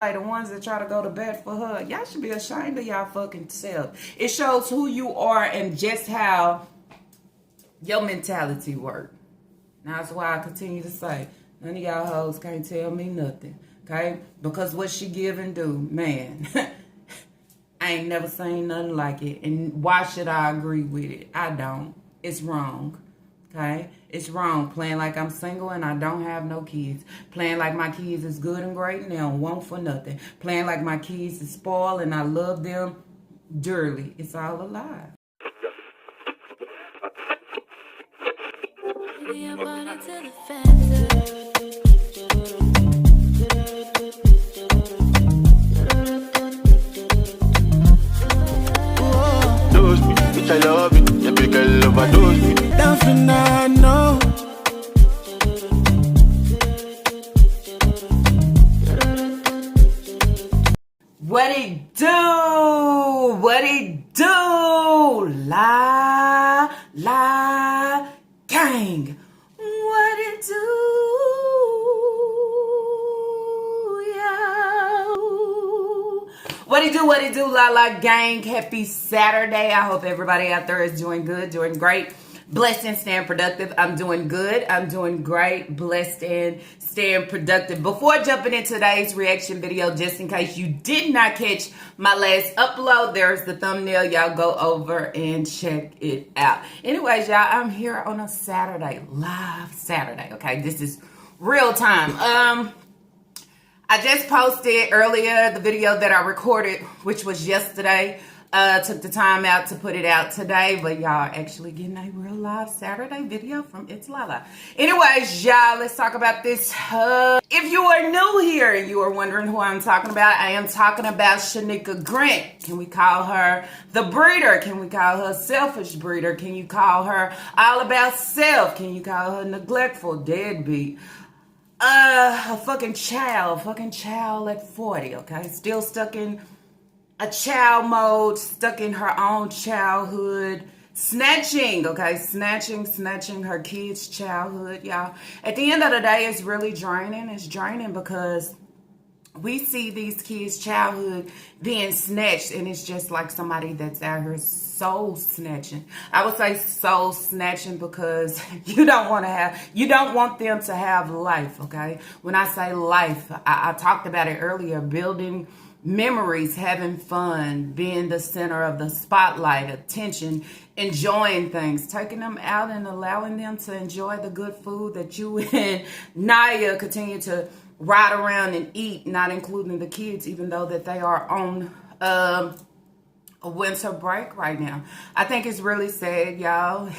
Like the ones that try to go to bat for her, y'all should be ashamed of y'all fucking self. It shows who you are and just how your mentality works. That's why I continue to say, none of y'all hoes can't tell me nothing, okay? Because what she give and do, man, I ain't never seen nothing like it. And why should I agree with it? I don't. It's wrong. Okay? It's wrong. Playing like I'm single and I don't have no kids. Playing like my kids is good and great and they don't want for nothing. Playing like my kids is spoiled and I love them dearly. It's all a lie. I love it, every girl overdose me. Down for now, no. What it do? What it do? La gang. What it do? Yo. What it do, la gang. Happy Saturday. I hope everybody out there is doing good, doing great. Blessed and staying productive. I'm doing good. I'm doing great. Blessed and staying productive. Before jumping into today's reaction video, just in case you did not catch my last upload, there's the thumbnail. Y'all go over and check it out. Anyways, y'all, I'm here on a Saturday, live Saturday. Okay, this is real time. I just posted earlier the video that I recorded, which was yesterday. Took the time out to put it out today, but y'all actually getting a real live Saturday video from It's Lala. Anyways, y'all, let's talk about this. If you are new here and you are wondering who I'm talking about, I am talking about Shanika Grant. Can we call her the breeder? Can we call her selfish breeder? Can you call her all about self? Can you call her neglectful, deadbeat? A fucking child at 40, okay? Still stuck in a child mode, stuck in her own childhood, snatching her kids' childhood, y'all. At the end of the day, it's really draining. It's draining because we see these kids' childhood being snatched, and it's just like somebody that's out here soul snatching. I would say soul snatching because you don't want them to have life, okay? When I say life, I talked about it earlier, building memories, having fun, being the center of the spotlight, attention, enjoying things, taking them out and allowing them to enjoy the good food that you and Naya continue to ride around and eat, not including the kids, even though that they are on a winter break right now. I think it's really sad, y'all.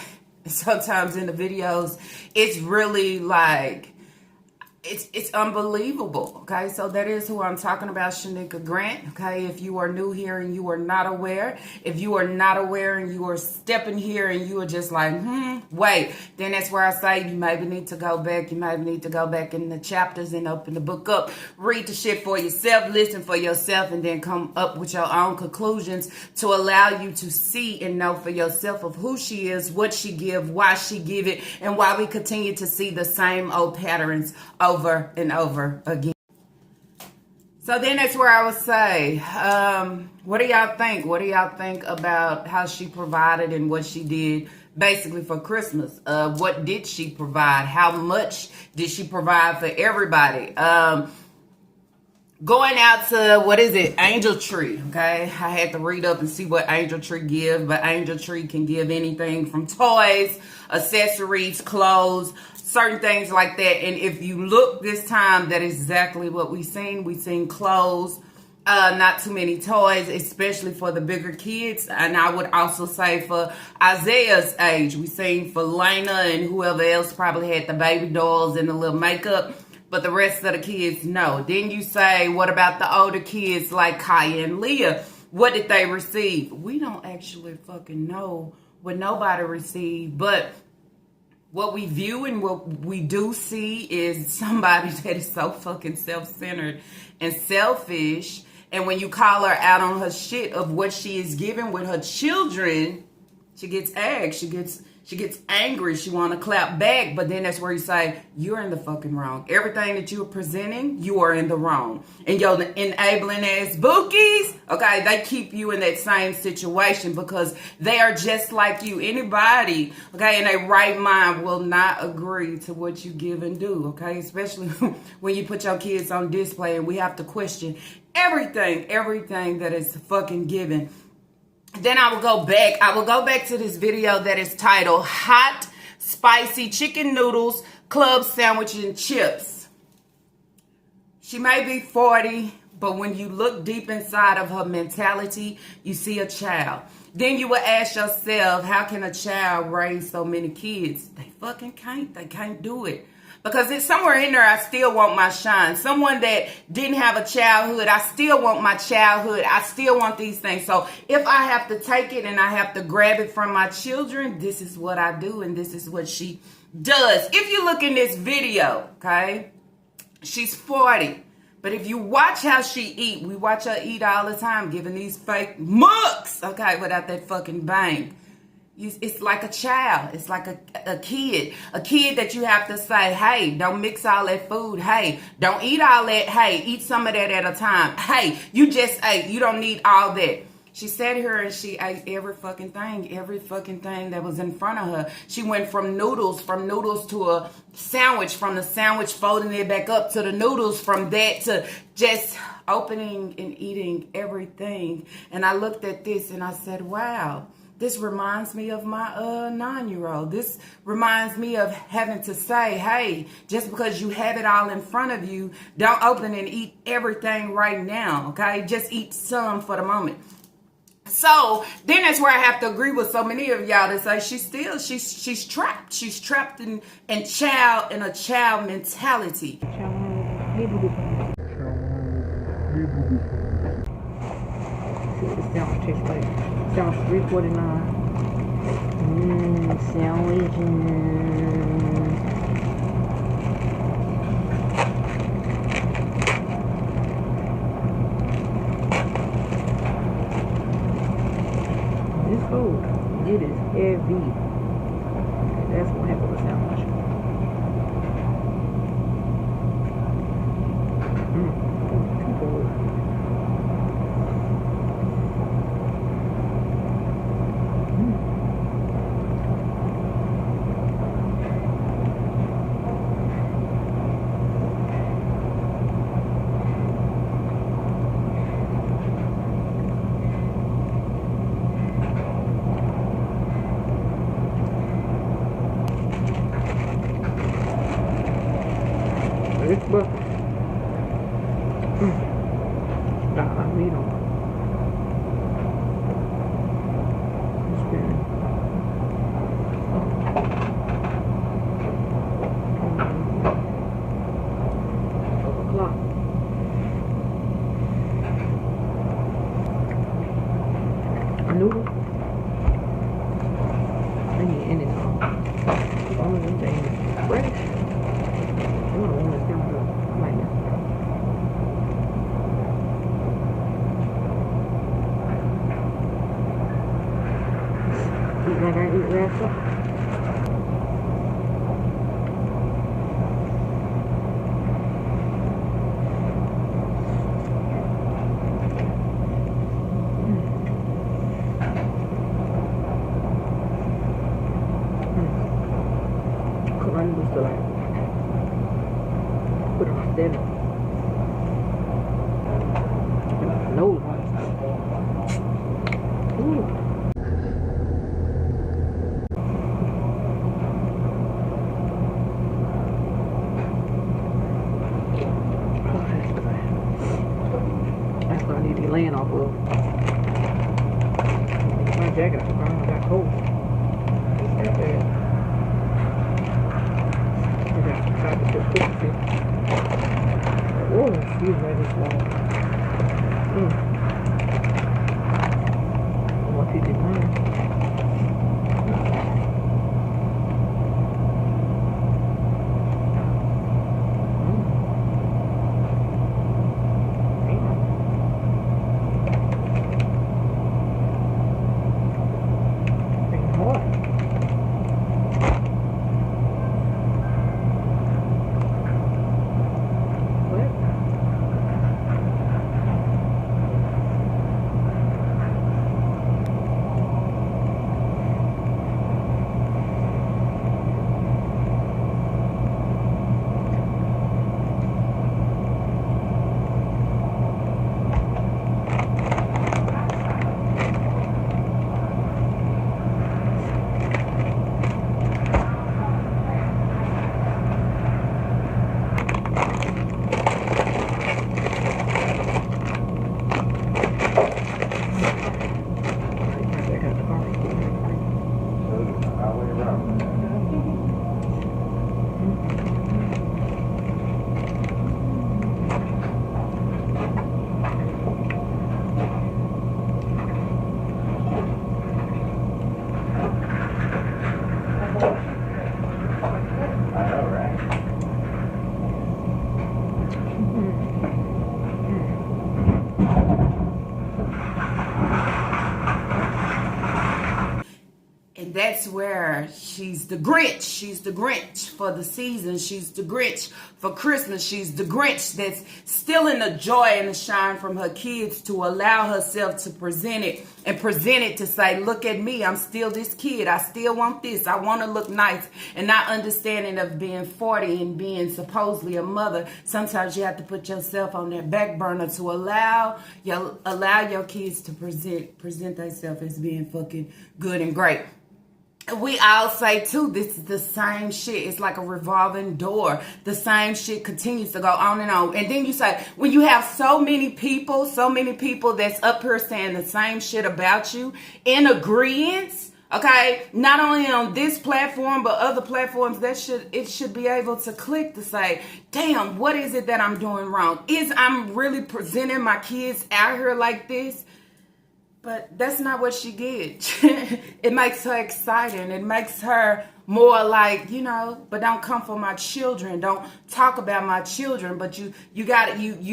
Sometimes in the videos, it's really like, it's unbelievable, okay? So that is who I'm talking about, Shanika Grant, okay? If you are new here and you are not aware, if you are not aware and you are stepping here and you are just like, wait, then that's where I say you maybe need to go back. You maybe need to go back in the chapters and open the book up, read the shit for yourself, listen for yourself, and then come up with your own conclusions to allow you to see and know for yourself of who she is, what she give, why she give it, and why we continue to see the same old patterns over and over again. So then that's where I would say, what do y'all think? What do y'all think about how she provided and what she did basically for Christmas? What did she provide? How much did she provide for everybody? Going out to, Angel Tree, okay? I had to read up and see what Angel Tree give, but Angel Tree can give anything from toys, accessories, clothes, certain things like that. And if you look this time, that is exactly what we seen. We seen clothes, not too many toys, especially for the bigger kids. And I would also say for Isaiah's age, we seen for Lena and whoever else probably had the baby dolls and the little makeup. But the rest of the kids, no. Then you say, what about the older kids like Kaya and Leah? What did they receive? We don't actually fucking know what nobody received. But what we view and what we do see is somebody that is so fucking self-centered and selfish. And when you call her out on her shit of what she is giving with her children, she gets agged. She gets angry. She want to clap back. But then that's where you say, you're in the fucking wrong. Everything that you're presenting, you are in the wrong. And your enabling ass bookies, okay, they keep you in that same situation because they are just like you. Anybody, okay, in a right mind will not agree to what you give and do, okay? Especially when you put your kids on display and we have to question everything that is fucking given. Then I will go back to this video that is titled Hot Spicy Chicken Noodles Club Sandwich and Chips. She may be 40, but when you look deep inside of her mentality, you see a child. Then you will ask yourself, how can a child raise so many kids? They fucking can't. They can't do it. Because it's somewhere in there, I still want my shine. Someone that didn't have a childhood, I still want my childhood. I still want these things. So if I have to take it and I have to grab it from my children, this is what I do and this is what she does. If you look in this video, okay, she's 40. But if you watch how she eat, we watch her eat all the time, giving these fake mucks, okay, without that fucking bang. It's like a child. It's like a kid. A kid that you have to say, hey, don't mix all that food. Hey, don't eat all that. Hey, eat some of that at a time. Hey, you just ate. You don't need all that. She sat here and she ate every fucking thing that was in front of her. She went from noodles to a sandwich, from the sandwich folding it back up to the noodles, from that to just opening and eating everything. And I looked at this and I said, wow. This reminds me of my 9-year-old. This reminds me of having to say, hey, just because you have it all in front of you, don't open and eat everything right now, okay? Just eat some for the moment. So then that's where I have to agree with so many of y'all that say she's trapped. She's trapped in a child mentality. Sandwich tastes like sandwich $3.49. Sandwich. This food, it is heavy. That's one heck of a sandwich. But got a meat on it. A noodle. I need anything. As long as them things fresh. Like I eat rest up. Cook my noodles to like put it on steady. Nose ooh. Laying off of my jacket. I got cold. It's that bad. I got tried to put cookies. Oh, excuse me, this long. I want to eat mine. that's where she's the Grinch. She's the Grinch for the season. She's the Grinch for Christmas. She's the Grinch that's stealing the joy and the shine from her kids to allow herself to present it and present it to say, look at me. I'm still this kid. I still want this. I want to look nice. And not understanding of being 40 and being supposedly a mother. Sometimes you have to put yourself on that back burner to allow your kids to present themselves as being fucking good and great. We all say too, this is the same shit. It's like a revolving door. The same shit continues to go on and on. And then you say, when you have so many people that's up here saying the same shit about you in agreement, okay, not only on this platform but other platforms, it should be able to click to say, damn, what is it that I'm doing wrong? I'm really presenting my kids out here like this? But that's not what she did. It makes her exciting. It makes her more like, but don't come for my children. Don't talk about my children. But you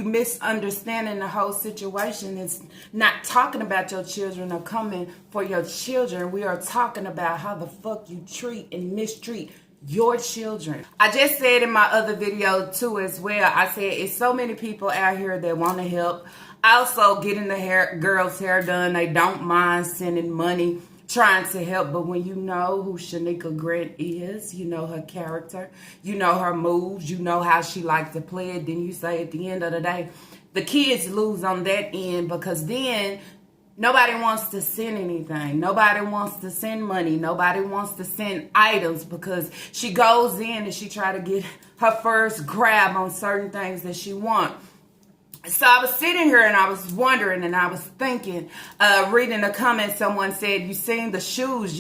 misunderstanding the whole situation. It's not talking about your children or coming for your children. We are talking about how the fuck you treat and mistreat your children. I just said in my other video too as well, I said it's so many people out here that want to help. Also getting the girls' hair done. They don't mind sending money, trying to help. But when you know who Shanika Grant is, you know her character, you know her moves, you know how she likes to play it, then you say at the end of the day, the kids lose on that end, because then nobody wants to send anything. Nobody wants to send money. Nobody wants to send items, because she goes in and she try to get her first grab on certain things that she wants. So I was sitting here and I was wondering and I was thinking, reading the comments, someone said, you seen the shoes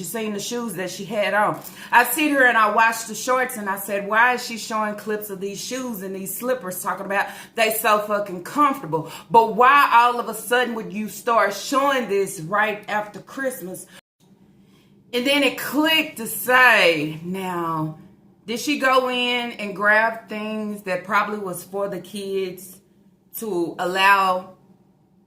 that she had on. I sit here and I watched the shorts and I said, why is she showing clips of these shoes and these slippers, talking about they so fucking comfortable? But why all of a sudden would you start showing this right after Christmas? And then it clicked to say, now, did she go in and grab things that probably was for the kids to allow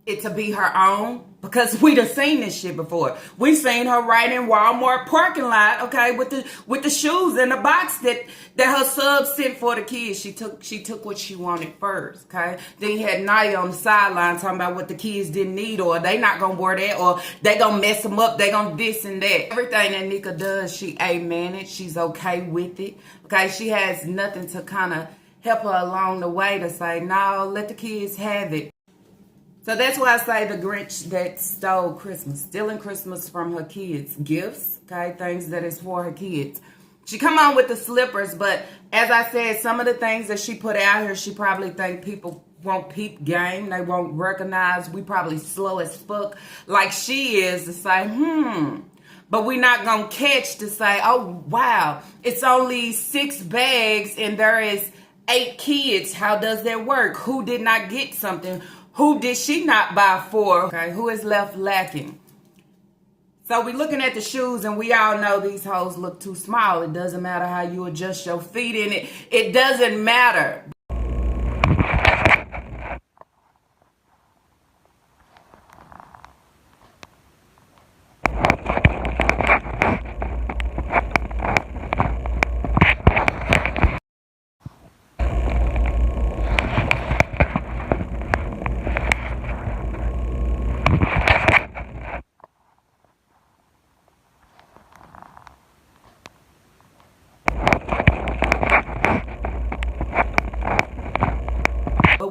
it to be her own? Because we done seen this shit before. We seen her right in Walmart parking lot, okay, with the shoes in the box that her sub sent for the kids. She took what she wanted first, okay? Then you had Naya on the sideline talking about what the kids didn't need, or they not gonna wear that, or they gonna mess them up, they gonna this and that. Everything that Nika does, she managed. She's okay with it, okay? She has nothing to kind of help her along the way to say, no, let the kids have it. So that's why I say the Grinch that stole Christmas, stealing Christmas from her kids. Gifts, okay, things that is for her kids. She come on with the slippers, but as I said, some of the things that she put out here, she probably think people won't peep game. They won't recognize. We probably slow as fuck like she is to say, But we're not going to catch to say, oh, wow, it's only 6 bags and there is 8 kids. How does that work? Who did not get something? Who did she not buy for? Okay, who is left lacking? So we looking at the shoes and we all know these hoes look too small. It doesn't matter how you adjust your feet in it. It doesn't matter.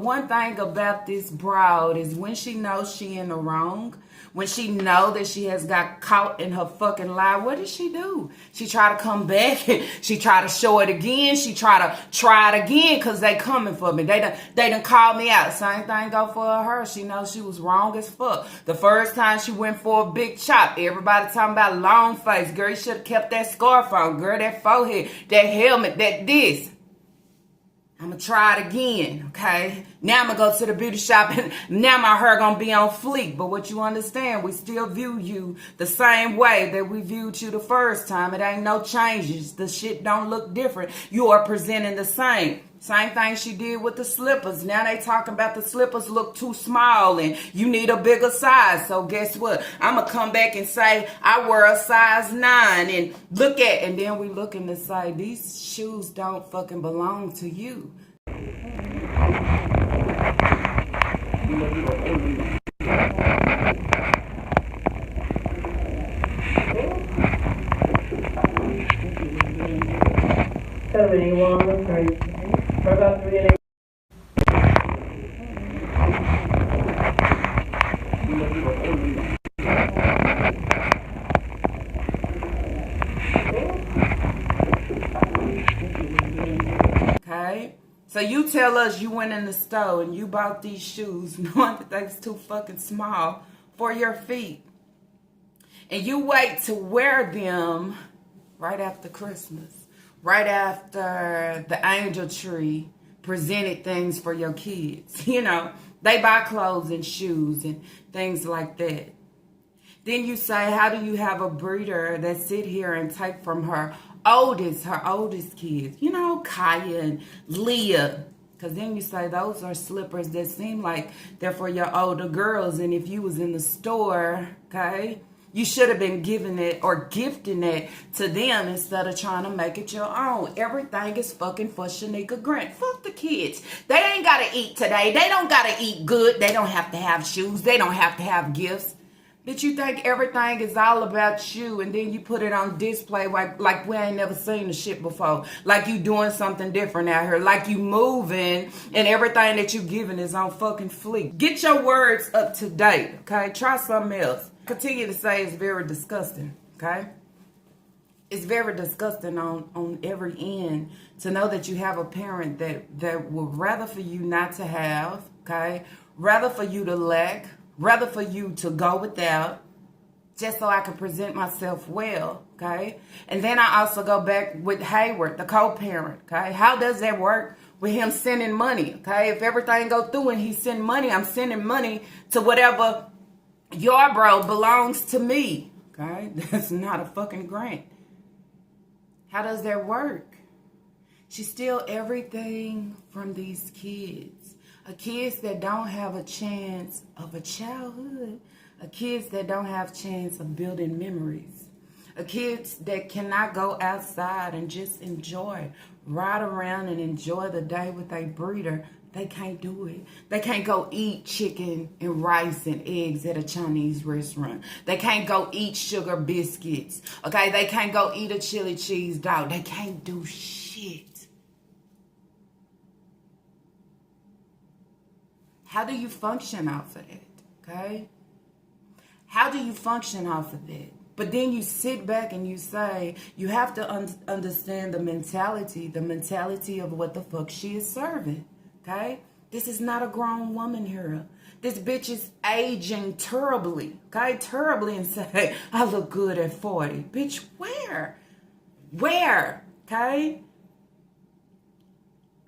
One thing about this broad is when she knows she in the wrong, when she know that she has got caught in her fucking lie, what does she do? She try to come back. She try to show it again. She try it again because they coming for me. They done called me out. Same thing go for her. She knows she was wrong as fuck. The first time she went for a big chop, everybody talking about long face. Girl, you should have kept that scarf on. Girl, that forehead, that helmet, that this. I'm going to try it again, okay? Now I'm going to go to the beauty shop and now my hair going to be on fleek. But what you understand, we still view you the same way that we viewed you the first time. It ain't no changes. The shit don't look different. You are presenting the same. Same thing she did with the slippers. Now they talking about the slippers look too small and you need a bigger size. So guess what? I'm going to come back and say I wear a size 9 and look at, and then we looking to say these shoes don't fucking belong to you. Okay? So you tell us you went in the store and you bought these shoes knowing that they was too fucking small for your feet. And you wait to wear them right after Christmas. Right after the angel tree presented things for your kids. You know, they buy clothes and shoes and things like that. Then you say, how do you have a breeder that sit here and take from her oldest kids? You know, Kaya and Leah. Because then you say those are slippers that seem like they're for your older girls. And if you was in the store, okay, you should have been giving it or gifting it to them instead of trying to make it your own. Everything is fucking for Shanika Grant. Fuck the kids. They ain't got to eat today. They don't got to eat good. They don't have to have shoes. They don't have to have gifts. Bitch, you think everything is all about you and then you put it on display like we ain't never seen the shit before. Like you doing something different out here. Like you moving and everything that you giving is on fucking fleek. Get your words up to date, okay? Try something else. Continue to say it's very disgusting, okay? It's very disgusting on every end to know that you have a parent that would rather for you not to have, okay? Rather for you to lack. Rather for you to go without, just so I can present myself well, okay? And then I also go back with Hayward, the co-parent, okay? How does that work with him sending money, okay? If everything go through and he send money, I'm sending money to whatever Yarbrough belongs to me, okay? That's not a fucking grant. How does that work? She steal everything from these kids. Kids that don't have a chance of a childhood. Kids that don't have chance of building memories. Kids that cannot go outside and just enjoy, ride around and enjoy the day with a breeder. They can't do it. They can't go eat chicken and rice and eggs at a Chinese restaurant. They can't go eat sugar biscuits. Okay, they can't go eat a chili cheese dog. They can't do shit. How do you function off of that, okay? How do you function off of that? But then you sit back and you say, you have to understand the mentality of what the fuck she is serving, okay? This is not a grown woman here. This bitch is aging terribly, okay? Terribly, and say, I look good at 40. Bitch, where? Where, okay?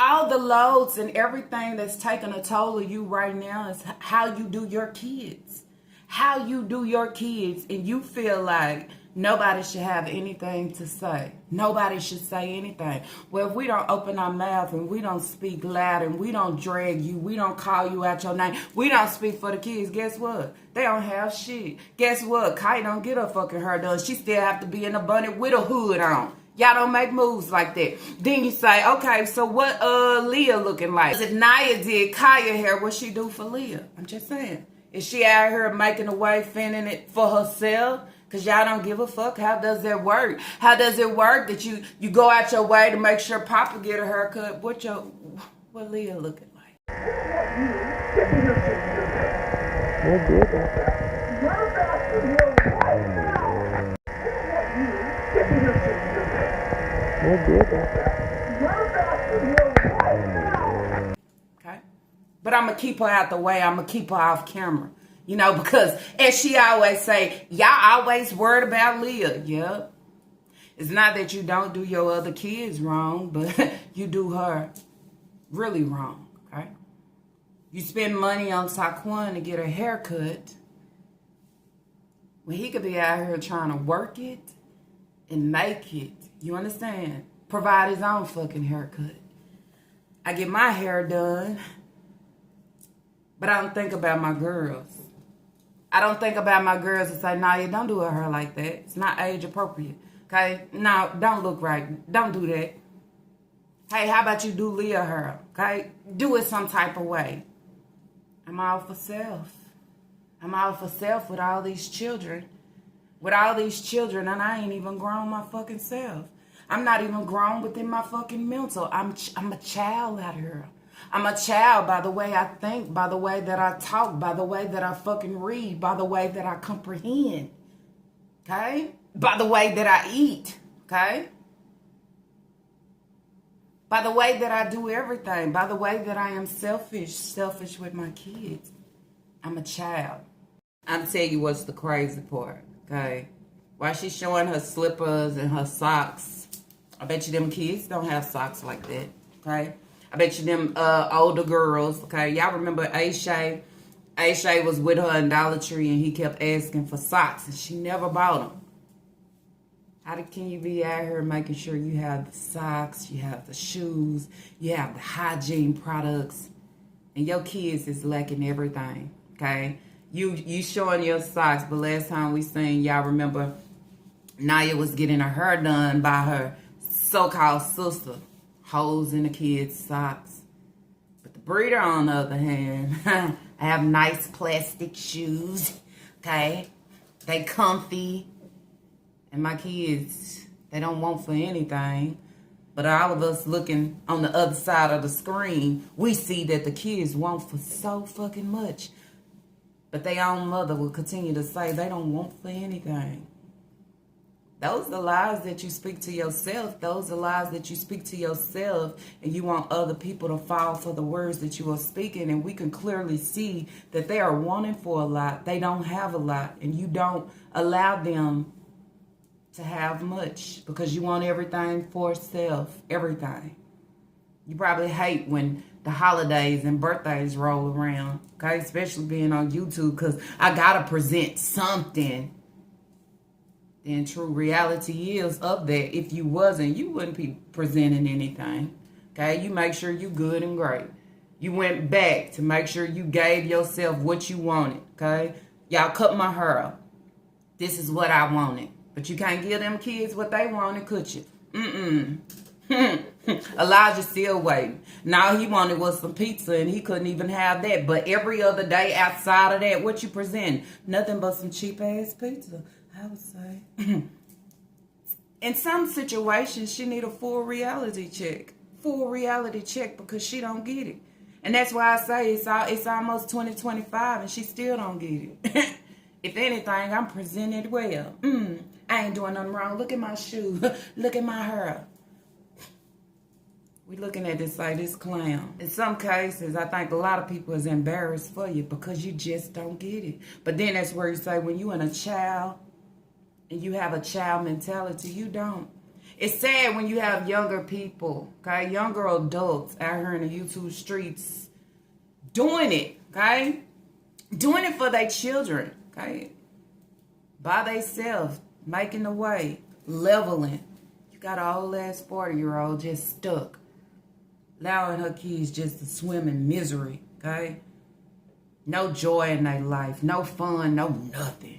All the loads and everything that's taking a toll of you right now is how you do your kids. How you do your kids, and you feel like nobody should have anything to say. Nobody should say anything. Well, if we don't open our mouth and we don't speak loud and we don't drag you, we don't call you out your name, we don't speak for the kids, guess what? They don't have shit. Guess what? Kai don't get her fucking hair done. She still have to be in a bunny with a hood on. Y'all don't make moves like that. Then you say, okay, so what Leah looking like? If Naya did Kaya hair, what she do for Leah? I'm just saying. Is she out here making a way, fending it for herself? Because y'all don't give a fuck. How does that work? How does it work that you go out your way to make sure Papa get a haircut? What Leah looking like? Okay, but I'm gonna keep her out the way. I'm gonna keep her off camera, you know, because as she always say, y'all always worried about Leah. Yep, it's not that you don't do your other kids wrong, but you do her really wrong. Okay, you spend money on Taquan to get her haircut when he could be out here trying to work it and make it. You understand? Provide his own fucking haircut. I get my hair done, but I don't think about my girls. I don't think about my girls and say, nah, you don't do her hair like that. It's not age appropriate. Okay? No, don't look right. Don't do that. Hey, how about you do Leah hair? Okay? Do it some type of way. I'm all for self. I'm all for self with all these children. With all these children, and I ain't even grown my fucking self. I'm not even grown within my fucking mental. I'm a child out here. I'm a child by the way I think, by the way that I talk, by the way that I fucking read, by the way that I comprehend. Okay? By the way that I eat. Okay? By the way that I do everything. By the way that I am selfish with my kids. I'm a child. I'm telling you what's the crazy part. Okay? While she's showing her slippers and her socks, I bet you them kids don't have socks like that. Okay? I bet you them older girls, okay? Y'all remember Aisha? Aisha was with her in Dollar Tree and he kept asking for socks and she never bought them. How can you be out here making sure you have the socks, you have the shoes, you have the hygiene products, and your kids is lacking everything, okay? You showing your socks, but last time we seen, y'all remember, Naya was getting her hair done by her so-called sister. Holes in the kids' socks. But the breeder, on the other hand, I have nice plastic shoes, okay? They comfy. And my kids, they don't want for anything. But all of us looking on the other side of the screen, we see that the kids want for so fucking much. But their own mother will continue to say they don't want for anything. Those are the lies that you speak to yourself. Those are lies that you speak to yourself, and you want other people to fall for the words that you are speaking. And we can clearly see that they are wanting for a lot. They don't have a lot, and you don't allow them to have much because you want everything for self, everything. You probably hate when the holidays and birthdays roll around, okay? Especially being on YouTube because I got to present something. Then true reality is of that. If you wasn't, you wouldn't be presenting anything. Okay? You make sure you good and great. You went back to make sure you gave yourself what you wanted. Okay? Y'all cut my hair up. This is what I wanted. But you can't give them kids what they wanted, could you? Elijah still waiting. Now he wanted was some pizza and he couldn't even have that. But every other day outside of that, what you present? Nothing but some cheap ass pizza. I would say. In some situations, she need a full reality check. Full reality check because she don't get it. And that's why I say it's almost 2025 and she still don't get it. If anything, I'm presented well. I ain't doing nothing wrong. Look at my shoes. Look at my hair. We looking at this like this clown. In some cases, I think a lot of people is embarrassed for you because you just don't get it. But then that's where you say when you in a child, and you have a child mentality, you don't. It's sad when you have younger people, okay, younger adults out here in the YouTube streets doing it, okay, doing it for their children, okay, by themselves, making the way, leveling. You got an old ass 40-year-old just stuck, allowing her kids just to swim in misery, okay, no joy in their life, no fun, no nothing.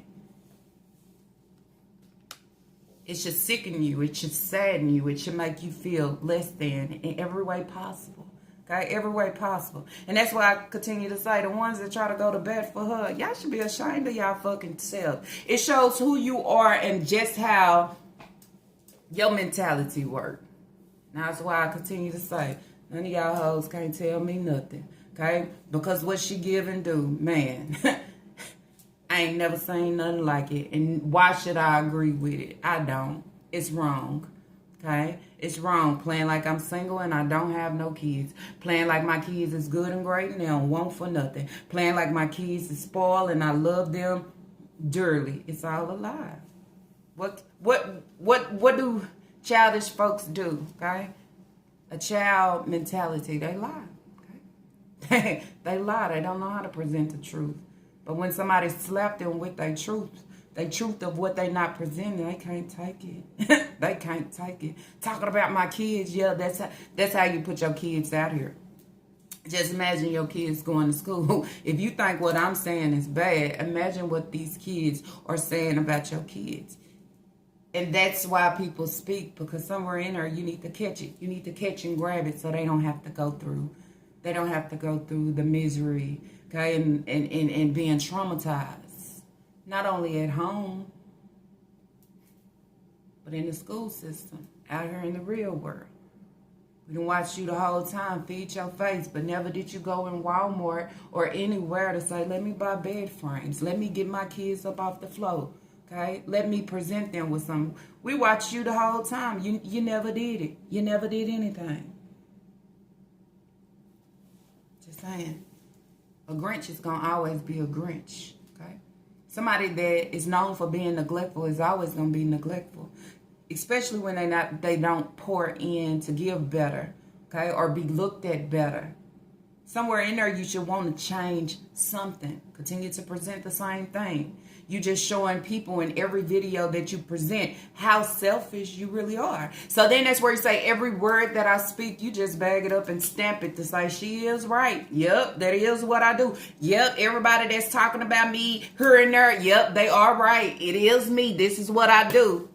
It should sicken you. It should sadden you. It should make you feel less than in every way possible. Okay? Every way possible. And that's why I continue to say the ones that try to go to bat for her, y'all should be ashamed of y'all fucking self. It shows who you are and just how your mentality works. Now that's why I continue to say, none of y'all hoes can't tell me nothing. Okay? Because what she give and do, man... I ain't never seen nothing like it. And why should I agree with it? I don't. It's wrong. Okay? It's wrong. Playing like I'm single and I don't have no kids. Playing like my kids is good and great and they don't want for nothing. Playing like my kids is spoiled and I love them dearly. It's all a lie. What do childish folks do? Okay? A child mentality. They lie. Okay? They lie. They don't know how to present the truth. But when somebody slapped them with their truth, They truth of what they not presenting, they can't take it. They can't take it. Talking about my kids, yeah, that's how you put your kids out here. Just imagine your kids going to school. If you think what I'm saying is bad, imagine what these kids are saying about your kids. And that's why people speak, because somewhere in there you need to catch it. You need to catch and grab it so they don't have to go through. They don't have to go through the misery, okay, and being traumatized. Not only at home, but in the school system, out here in the real world. We done watched you the whole time feed your face, but never did you go in Walmart or anywhere to say, let me buy bed frames. Let me get my kids up off the floor. Okay? Let me present them with some. We watched you the whole time. You never did it. You never did anything. Just saying. A Grinch is going to always be a Grinch. Okay? Somebody that is known for being neglectful is always going to be neglectful. Especially when they don't pour in to give better, okay, or be looked at better. Somewhere in there, you should want to change something. Continue to present the same thing. You just showing people in every video that you present how selfish you really are. So then that's where you say every word that I speak, you just bag it up and stamp it to say she is right. Yep, that is what I do. Yep, everybody that's talking about me here and there, yep, they are right. It is me. This is what I do.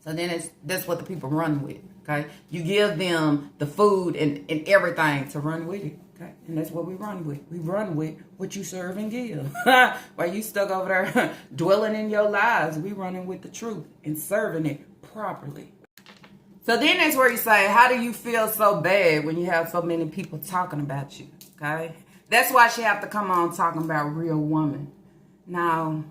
So then that's what the people run with, okay? You give them the food and everything to run with it, okay? And that's what we run with. We run with what you serve and give. While you stuck over there dwelling in your lives, we running with the truth and serving it properly. So then that's where you say, how do you feel so bad when you have so many people talking about you, okay? That's why she have to come on talking about real woman. Now,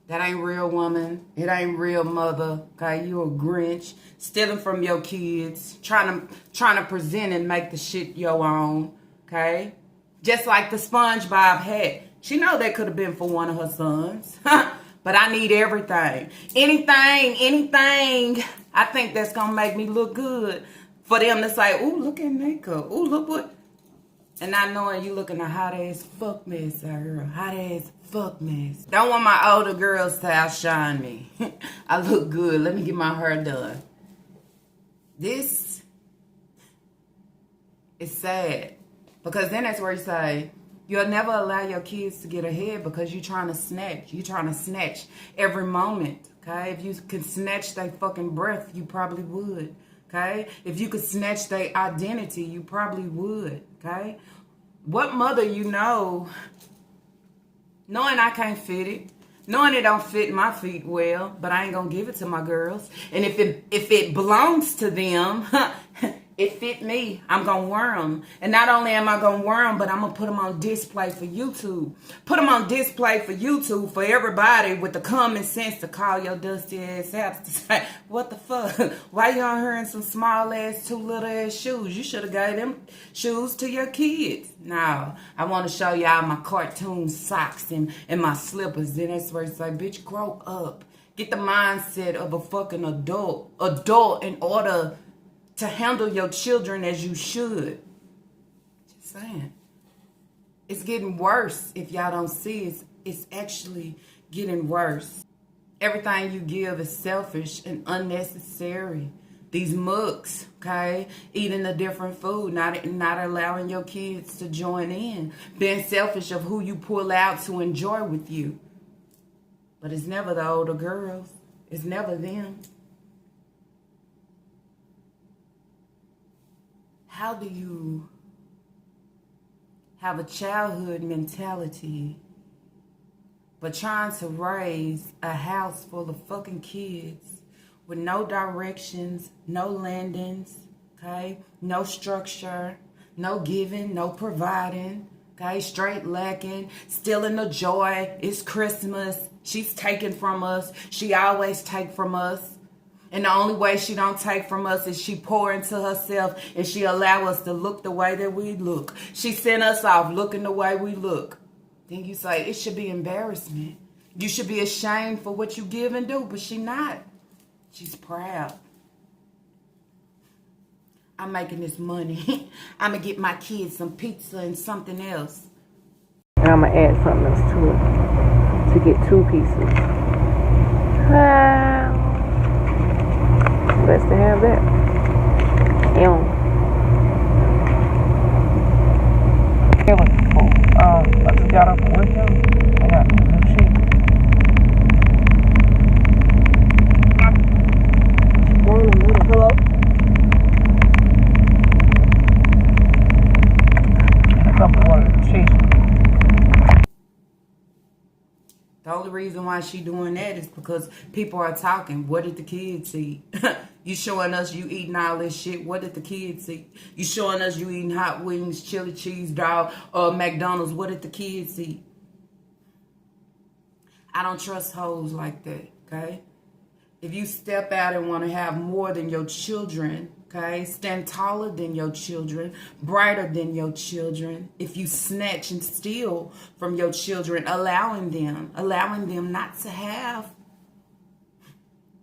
that ain't real woman. It ain't real mother. Okay, you a Grinch, stealing from your kids, trying to present and make the shit your own. Okay, just like the SpongeBob hat. She know that could have been for one of her sons, but I need everything, anything. I think that's gonna make me look good for them to say, "Ooh, look at makeup. Ooh, look what." And not knowing you looking a hot ass fuck mess out here. Hot ass fuck mess. Don't want my older girls to outshine me. I look good. Let me get my hair done. This is sad. Because then that's where you say, you'll never allow your kids to get ahead because you're trying to snatch. You're trying to snatch every moment. Okay? If you could snatch their fucking breath, you probably would. Okay? If you could snatch their identity, you probably would. Okay? What mother you know, knowing I can't fit it, knowing it don't fit my feet well, but I ain't gonna give it to my girls. And if it belongs to them, it fit me. I'm gonna wear them. And not only am I gonna wear them, but I'm gonna put them on display for YouTube. Put them on display for YouTube for everybody with the common sense to call your dusty ass out to say, what the fuck? Why you on here in some small ass, too little ass shoes? You should have gave them shoes to your kids. Now, I want to show y'all my cartoon socks and my slippers. Then that's where it's like, bitch, grow up. Get the mindset of a fucking adult in order to handle your children as you should. Just saying. It's getting worse if y'all don't see it. It's actually getting worse. Everything you give is selfish and unnecessary. These mooks, okay? Eating a different food, not allowing your kids to join in. Being selfish of who you pull out to enjoy with you. But it's never the older girls. It's never them. How do you have a childhood mentality but trying to raise a house full of fucking kids with no directions, no landings, okay? No structure, no giving, no providing, okay? Straight lacking, stealing the joy. It's Christmas. She's taking from us. She always take from us. And the only way she don't take from us is she pour into herself and she allow us to look the way that we look. She sent us off looking the way we look. Then you say, it should be embarrassment. You should be ashamed for what you give and do, but she not. She's proud. I'm making this money. I'm going to get my kids some pizza and something else. And I'm going to add something else to it. to get 2 pieces. Best to have that. I just got up and worked out. I got a milkshake. Hello? A couple of cheese. The only reason why she doing that is because people are talking. What did the kids eat? You showing us you eating all this shit. What did the kids eat? You showing us you eating hot wings, chili cheese dog, or McDonald's. What did the kids eat? I don't trust hoes like that, okay? If you step out and want to have more than your children, okay? Stand taller than your children, brighter than your children. If you snatch and steal from your children, allowing them not to have,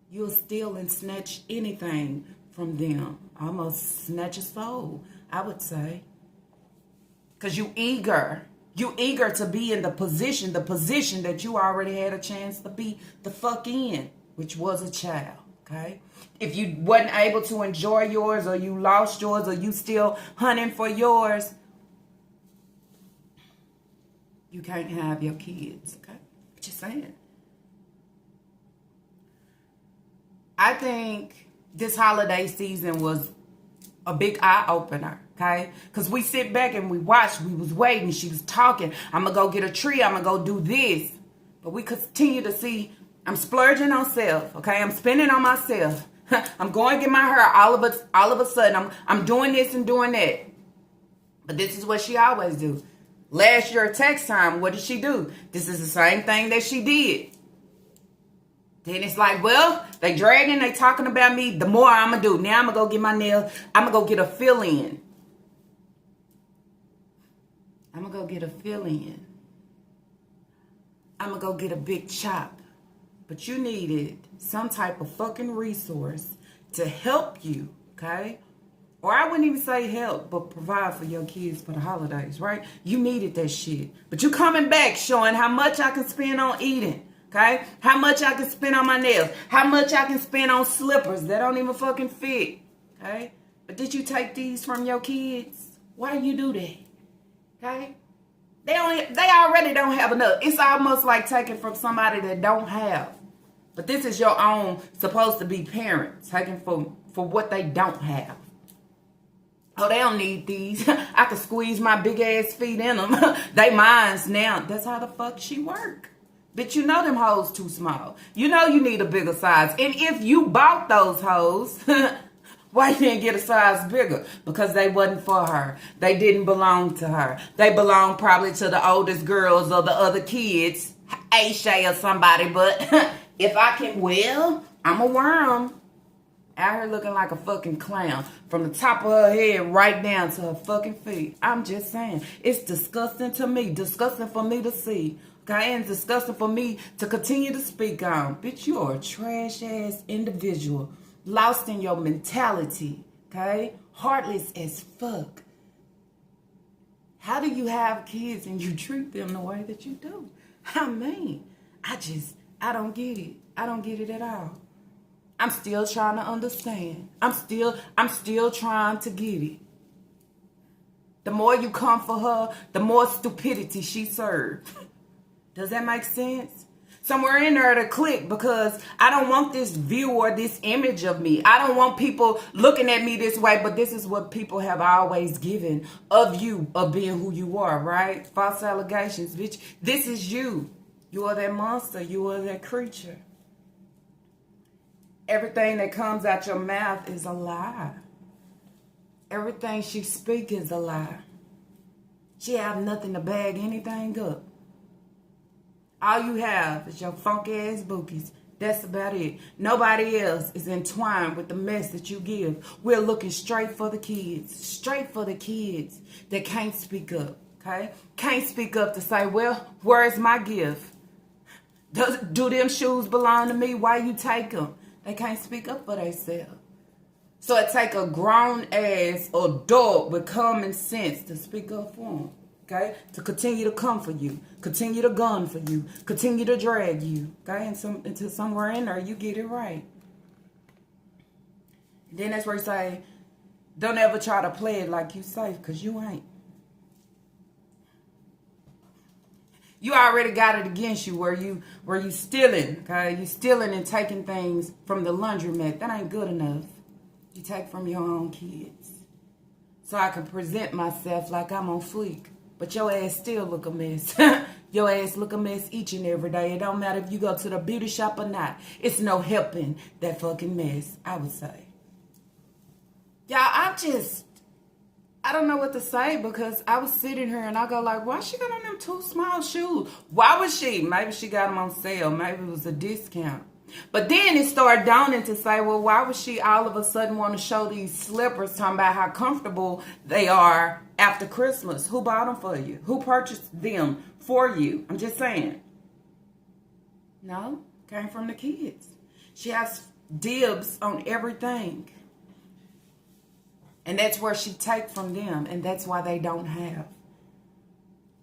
you'll steal and snatch anything from them. Almost snatch a soul, I would say. Because you eager to be in the position that you already had a chance to be the fuck in, which was a child, okay? If you wasn't able to enjoy yours, or you lost yours, or you still hunting for yours, you can't have your kids, okay? Just saying. I think this holiday season was a big eye-opener, okay? Because we sit back and we watched. We was waiting. She was talking. I'm going to go get a tree. I'm going to go do this. But we continue to see, I'm splurging on self, okay? I'm spending on myself. I'm going to get my hair all of a sudden. I'm doing this and doing that. But this is what she always do. Last year, tax time, what did she do? This is the same thing that she did. Then it's like, well, they dragging, they talking about me. The more I'm going to do. Now I'm going to go get my nails. I'm going to go get a fill-in. I'm going to go get a fill-in. I'm going to go get a big chop. But you needed some type of fucking resource to help you, okay? Or I wouldn't even say help, but provide for your kids for the holidays, right? You needed that shit. But you coming back showing how much I can spend on eating. Okay? How much I can spend on my nails. How much I can spend on slippers that don't even fucking fit. Okay? But did you take these from your kids? Why do you do that? Okay? They already don't have enough. It's almost like taking from somebody that don't have. But this is your own, supposed to be parents. Taking for what they don't have. Oh, they don't need these. I can squeeze my big ass feet in them. They mine's now. That's how the fuck she work. Bitch, you know them hoes too small. You know you need a bigger size. And if you bought those hoes, why you didn't get a size bigger? Because they wasn't for her. They didn't belong to her. They belong probably to the oldest girls or the other kids. Aisha or somebody. But if I can, well, I'm a worm. Out here looking like a fucking clown. From the top of her head right down to her fucking feet. I'm just saying. It's disgusting to me. Disgusting for me to see. Okay, and disgusting for me to continue to speak on. Bitch, you are a trash-ass individual. Lost in your mentality. Okay? Heartless as fuck. How do you have kids and you treat them the way that you do? I mean, I don't get it. I don't get it at all. I'm still trying to understand. I'm still trying to get it. The more you come for her, the more stupidity she served. Does that make sense? Somewhere in there to click, because I don't want this view or this image of me. I don't want people looking at me this way, but this is what people have always given of you, of being who you are, right? False allegations, bitch. This is you. You are that monster. You are that creature. Everything that comes out your mouth is a lie. Everything she speaks is a lie. She have nothing to bag anything up. All you have is your funky ass bookies. That's about it. Nobody else is entwined with the mess that you give. We're looking straight for the kids. Straight for the kids that can't speak up. Okay? Can't speak up to say, well, where's my gift? Do them shoes belong to me? Why you take them? They can't speak up for themselves. So it take a grown ass adult with common sense to speak up for them. okay? To continue to come for you, continue to gun for you, continue to drag you, okay? And into somewhere in there, you get it right. Then that's where you say, don't ever try to play it like you safe, because you ain't. You already got it against you where you stealing, okay? You stealing and taking things from the laundromat. That ain't good enough. You take from your own kids. So I can present myself like I'm on fleek. But your ass still look a mess. Your ass look a mess each and every day. It don't matter if you go to the beauty shop or not. It's no helping that fucking mess, I would say. Y'all, I don't know what to say, because I was sitting here and I go like, why she got on them 2 small shoes? Why was she? Maybe she got them on sale. Maybe it was a discount. But then it started dawning to say, well, why would she all of a sudden want to show these slippers, talking about how comfortable they are after Christmas? Who bought them for you? Who purchased them for you? I'm just saying. No, came from the kids. She has dibs on everything. And that's where she take from them. And that's why they don't have.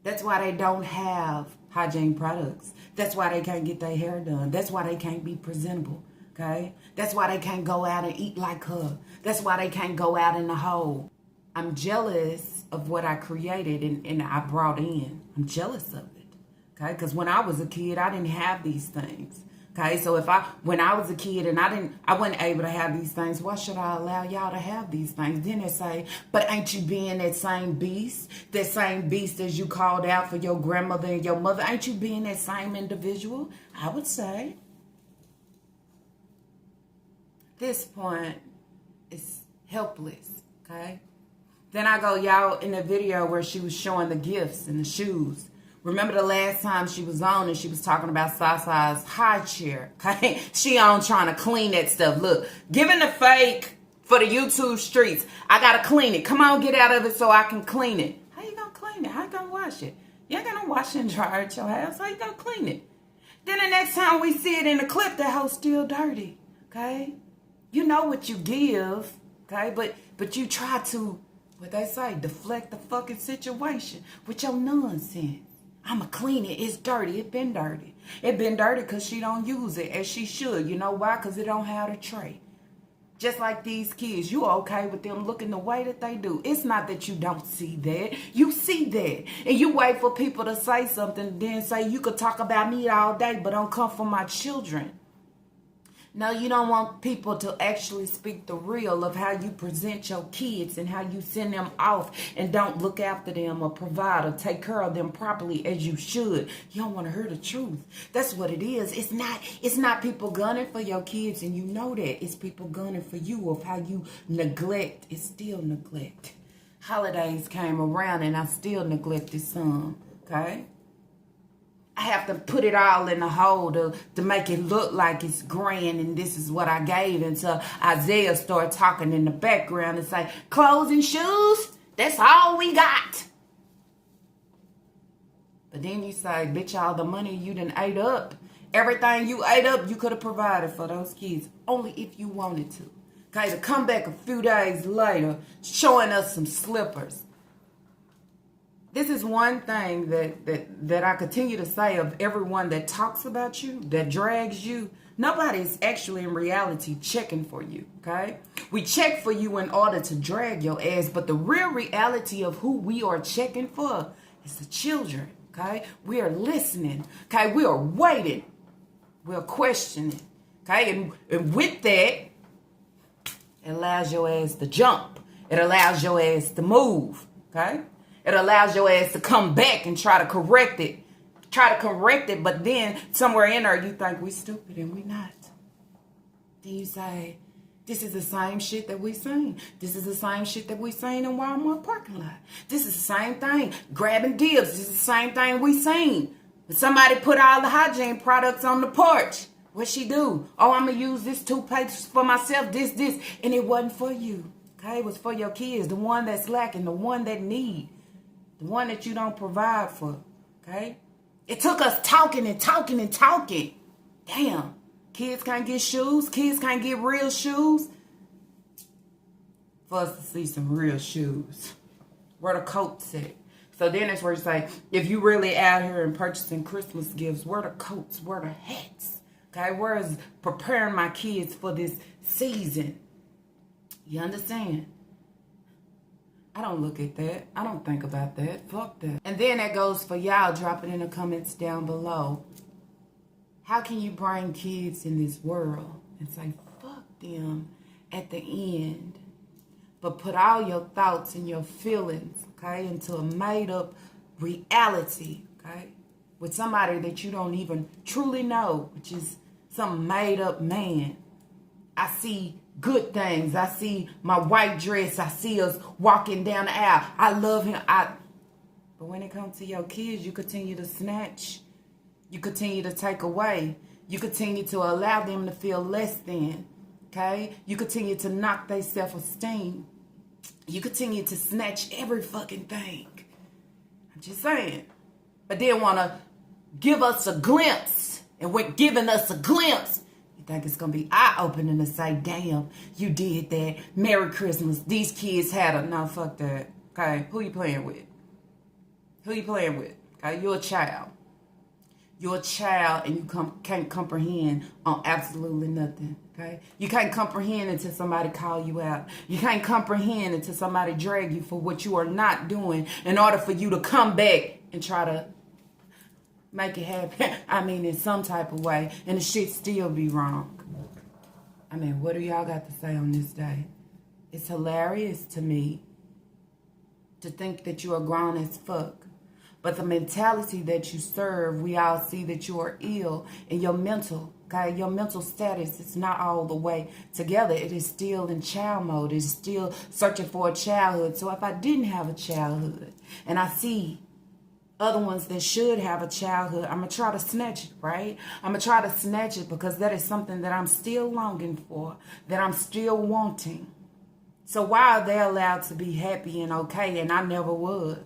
That's why they don't have hygiene products. That's why they can't get their hair done. That's why they can't be presentable. Okay? That's why they can't go out and eat like her. That's why they can't go out in the hole. I'm jealous of what I created and I brought in. I'm jealous of it. Okay? Because when I was a kid, I didn't have these things. Okay, so when I was a kid and I wasn't able to have these things, why should I allow y'all to have these things? Then they say, but ain't you being that same beast as you called out for your grandmother and your mother? Ain't you being that same individual? I would say. This point is helpless, okay? Then I go, y'all, in the video where she was showing the gifts and the shoes. Remember the last time she was on and she was talking about Sasa's high chair, okay? She on trying to clean that stuff. Look, giving the fake for the YouTube streets. I got to clean it. Come on, get out of it so I can clean it. How you going to clean it? How you going to wash it? You ain't going to wash and dry at your house. How you going to clean it? Then the next time we see it in the clip, that hoe's still dirty, okay? You know what you give, okay? But you try to, what they say, deflect the fucking situation with your nonsense. I'ma clean it. It's dirty. It been dirty. It been dirty because she don't use it as she should. You know why? Because it don't have a tray. Just like these kids, you okay with them looking the way that they do. It's not that you don't see that. You see that. And you wait for people to say something, then say you could talk about me all day, but don't come for my children. No, you don't want people to actually speak the real of how you present your kids and how you send them off and don't look after them or provide or take care of them properly as you should. You don't want to hear the truth. That's what it is. It's not people gunning for your kids, and you know that. It's people gunning for you of how you neglect. It's still neglect. Holidays came around and I still neglected some, okay? I have to put it all in the hole to make it look like it's grand and this is what I gave, until Isaiah started talking in the background and say, clothes and shoes, that's all we got. But then you say, bitch, all the money you done ate up, everything you ate up, you could have provided for those kids, only if you wanted to. Okay, to come back a few days later showing us some slippers. This is one thing that I continue to say of everyone that talks about you, that drags you. Nobody's actually in reality checking for you, okay? We check for you in order to drag your ass, but the real reality of who we are checking for is the children, okay? We are listening, okay? We are waiting. We are questioning, okay? And with that, it allows your ass to jump. It allows your ass to move, okay? It allows your ass to come back and try to correct it. But then somewhere in there you think we stupid and we not. Then you say, this is the same shit that we seen. This is the same shit that we seen in Walmart parking lot. This is the same thing. Grabbing dibs. This is the same thing we seen. But somebody put all the hygiene products on the porch. What she do? Oh, I'm going to use this toothpaste for myself, this. And it wasn't for you. Okay? It was for your kids. The one that's lacking. The one that need. The one that you don't provide for, okay? It took us talking. Damn. Kids can't get shoes. Kids can't get real shoes. For us to see some real shoes. Where the coats at? So then that's where you say, if you really out here and purchasing Christmas gifts, where the coats, where the hats? Okay, where is preparing my kids for this season? You understand? I don't look at that. I don't think about that. Fuck that. And then that goes for y'all. Drop it in the comments down below. How can you bring kids in this world and say, fuck them at the end, but put all your thoughts and your feelings, okay, into a made-up reality, okay, with somebody that you don't even truly know, which is some made-up man. I see good things. I see my white dress. I see us walking down the aisle. I love him. But when it comes to your kids, you continue to snatch. You continue to take away. You continue to allow them to feel less than. Okay? You continue to knock their self-esteem. You continue to snatch every fucking thing. I'm just saying. But then want to give us a glimpse. And with giving us a glimpse, you think it's going to be eye-opening to say, damn, you did that. Merry Christmas. These kids had a... No, fuck that. Okay? Who you playing with? Who you playing with? Okay? You're a child. You're a child and you can't comprehend on absolutely nothing, okay? You can't comprehend until somebody call you out. You can't comprehend until somebody drag you for what you are not doing in order for you to come back and try to make it happen. I mean, in some type of way, and the shit still be wrong. I mean, what do y'all got to say on this day? It's hilarious to me to think that you are grown as fuck. But the mentality that you serve, we all see that you are ill and your mental, okay, your mental status is not all the way together. It is still in child mode. It is still searching for a childhood. So if I didn't have a childhood and I see other ones that should have a childhood, I'm going to try to snatch it, right? I'm going to try to snatch it because that is something that I'm still longing for, that I'm still wanting. So why are they allowed to be happy and okay and I never was?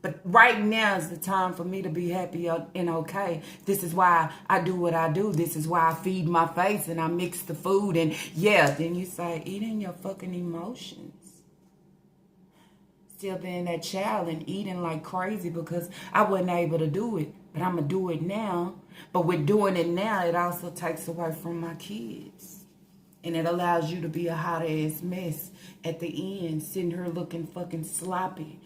But right now is the time for me to be happy and okay. This is why I do what I do. This is why I feed my face and I mix the food. And yeah, then you say, eating your fucking emotions. Still being that child and eating like crazy because I wasn't able to do it. But I'm going to do it now. But with doing it now, it also takes away from my kids. And it allows you to be a hot-ass mess at the end, sitting here looking fucking sloppy.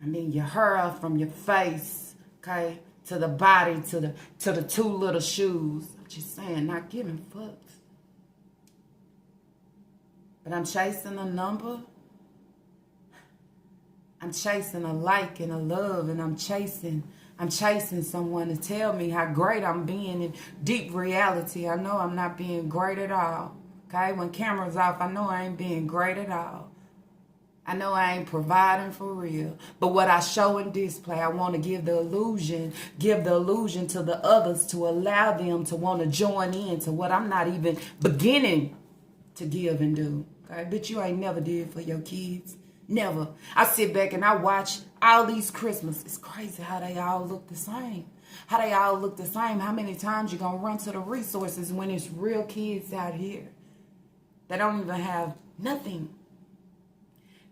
I mean, your hair from your face, okay, to the body, to the two little shoes. I'm just saying, not giving fucks. But I'm chasing a number. I'm chasing a like and a love, and I'm chasing someone to tell me how great I'm being in deep reality. I know I'm not being great at all. Okay, when camera's off, I know I ain't being great at all. I know I ain't providing for real. But what I show and display, I want to give the illusion to the others to allow them to want to join in to what I'm not even beginning to give and do. Okay? Bitch, you ain't never did for your kids. Never. I sit back and I watch all these Christmas. It's crazy how they all look the same. How they all look the same. How many times you gonna run to the resources when it's real kids out here that don't even have nothing.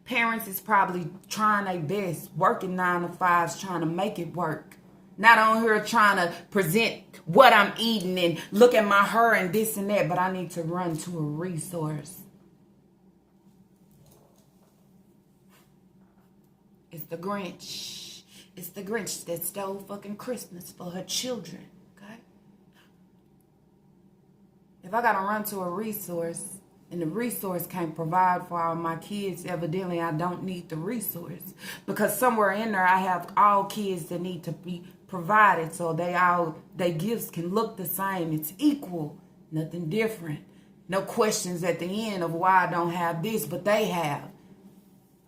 Parents is probably trying their best, working 9 to 5s, trying to make it work. Not on here trying to present what I'm eating and look at my hair and this and that, but I need to run to a resource. It's the Grinch. It's the Grinch that stole fucking Christmas for her children, okay? If I gotta run to a resource, and the resource can't provide for all my kids, evidently I don't need the resource. Because somewhere in there I have all kids that need to be provided so their gifts can look the same. It's equal, nothing different. No questions at the end of why I don't have this, but they have.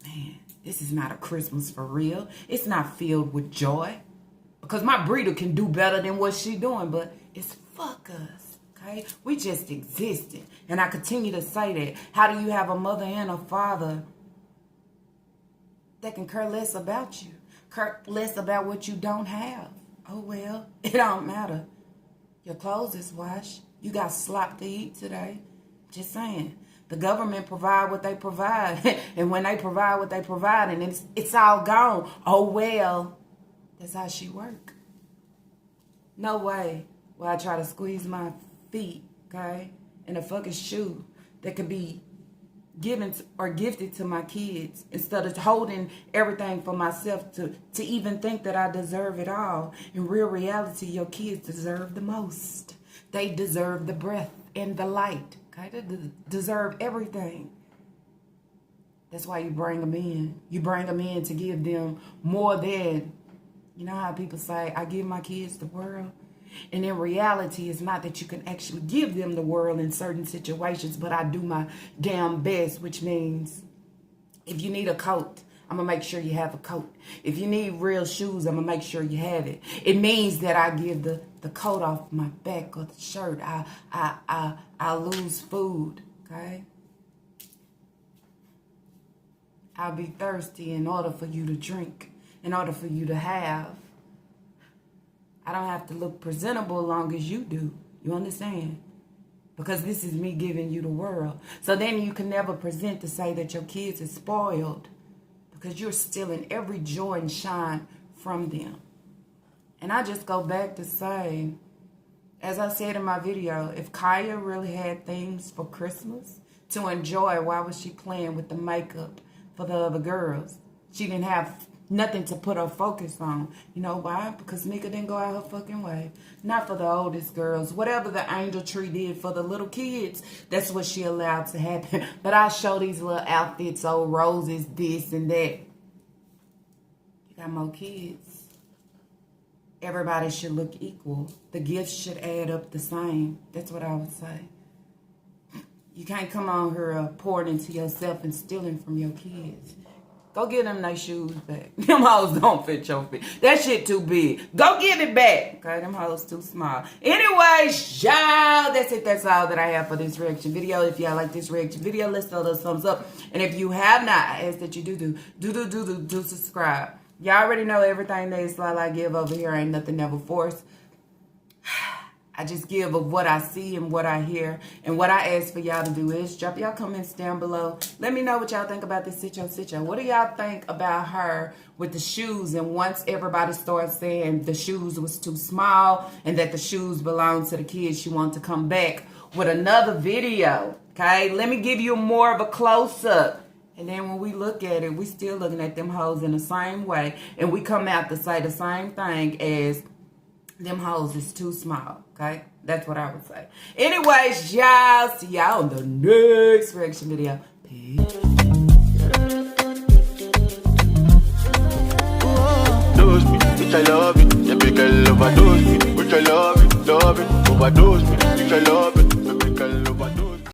Man, this is not a Christmas for real. It's not filled with joy. Because my breeder can do better than what she doing, but it's fuck us. Okay? We just existed. And I continue to say that. How do you have a mother and a father that can care less about you? Care less about what you don't have? Oh, well, it don't matter. Your clothes is washed. You got slop to eat today. Just saying. The government provide what they provide. And when they provide what they provide and it's all gone, oh well, that's how she work. No way will I try to squeeze my feet, okay, in a fucking shoe that could be given or gifted to my kids instead of holding everything for myself to even think that I deserve it all. In real reality, your kids deserve the most. They deserve the breath and the light. Okay, they deserve everything. That's why you bring them in. You bring them in to give them more than, you know how people say, I give my kids the world. And in reality, it's not that you can actually give them the world in certain situations, but I do my damn best, which means if you need a coat, I'm going to make sure you have a coat. If you need real shoes, I'm going to make sure you have it. It means that I give the coat off my back or the shirt. I lose food, okay? I'll be thirsty in order for you to drink, in order for you to have. I don't have to look presentable as long as you do. You understand? Because this is me giving you the world. So then you can never present to say that your kids are spoiled because you're stealing every joy and shine from them. And I just go back to say, as I said in my video, if Kaya really had things for Christmas to enjoy, why was she playing with the makeup for the other girls? She didn't have nothing to put her focus on. You know why? Because Nika didn't go out her fucking way. Not for the oldest girls. Whatever the angel tree did for the little kids, that's what she allowed to happen. But I show these little outfits, old roses, this and that. You got more kids. Everybody should look equal. The gifts should add up the same. That's what I would say. You can't come on here pouring into yourself and stealing from your kids. Go get them their shoes back. Them hoes don't fit your feet. That shit too big. Go get it back. Okay, them hoes too small. Anyways, y'all, that's it. That's all that I have for this reaction video. If y'all like this reaction video, let's throw those thumbs up. And if you have not, I ask that you do subscribe. Y'all already know everything that I give over here ain't nothing ever forced. I just give of what I see and what I hear. And what I ask for y'all to do is drop y'all comments down below. Let me know what y'all think about this Sitcho. What do y'all think about her with the shoes? And once everybody starts saying the shoes was too small and that the shoes belong to the kids, she wants to come back with another video. Okay, let me give you more of a close-up. And then when we look at it, we still looking at them hoes in the same way. And we come out to say the same thing as them hoes is too small, okay? That's what I would say. Anyways, y'all, see y'all on the next reaction video. Peace. Overdose me, bitch, I love it. Yeah, big girl overdose me, bitch, I love it, overdose me, bitch, I love it.